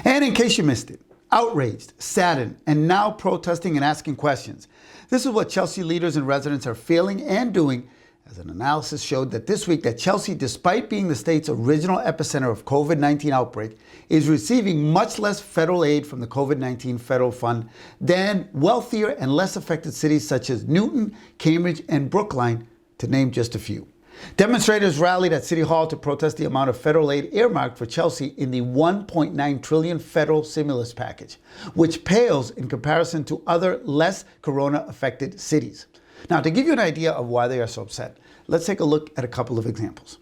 And in case you missed it, outraged, saddened, and now protesting and asking questions. This is what Chelsea leaders and residents are feeling and doing, as an analysis showed that this week that Chelsea, despite being the state's original epicenter of COVID-19 outbreak, is receiving much less federal aid from the COVID-19 federal fund than wealthier and less affected cities such as Newton, Cambridge, and Brookline, to name just a few. Demonstrators rallied at City Hall to protest the amount of federal aid earmarked for Chelsea in the $1.9 trillion federal stimulus package, which pales in comparison to other less corona-affected cities. Now, to give you an idea of why they are so upset, let's take a look at a couple of examples.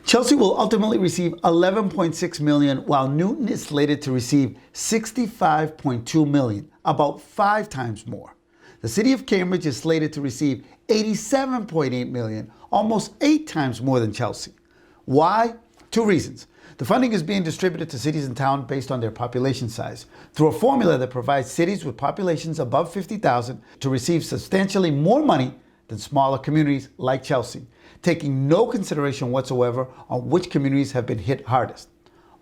Chelsea will ultimately receive $11.6 million, while Newton is slated to receive $65.2 million, about 5 times more. The city of Cambridge is slated to receive $87.8 million, almost 8 times more than Chelsea. Why? 2 reasons. The funding is being distributed to cities and towns based on their population size, through a formula that provides cities with populations above 50,000 to receive substantially more money than smaller communities like Chelsea, taking no consideration whatsoever on which communities have been hit hardest.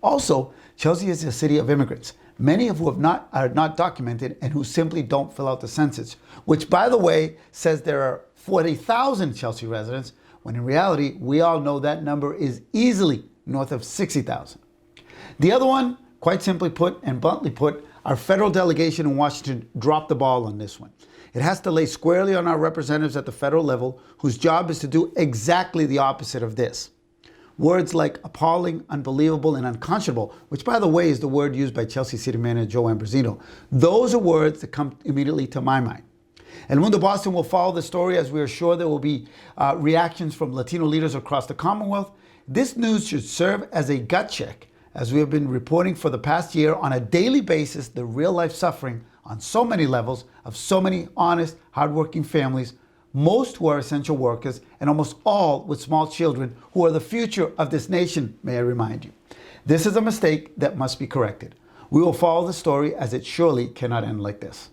Also, Chelsea is a city of immigrants, many of who are not documented and who simply don't fill out the census, which, by the way, says there are 40,000 Chelsea residents, when in reality, we all know that number is easily north of 60,000. The other one, quite simply put and bluntly put, our federal delegation in Washington dropped the ball on this one. It has to lay squarely on our representatives at the federal level, whose job is to do exactly the opposite of this. Words like appalling, unbelievable, and unconscionable, which, by the way, is the word used by Chelsea City Manager Joe Ambrosino, those are words that come immediately to my mind. El Mundo Boston will follow the story, as we are sure there will be reactions from Latino leaders across the Commonwealth. This news should serve as a gut check, as we have been reporting for the past year on a daily basis the real-life suffering on so many levels of so many honest, hardworking families, most who are essential workers, and almost all with small children who are the future of this nation, may I remind you. This is a mistake that must be corrected. We will follow the story, as it surely cannot end like this.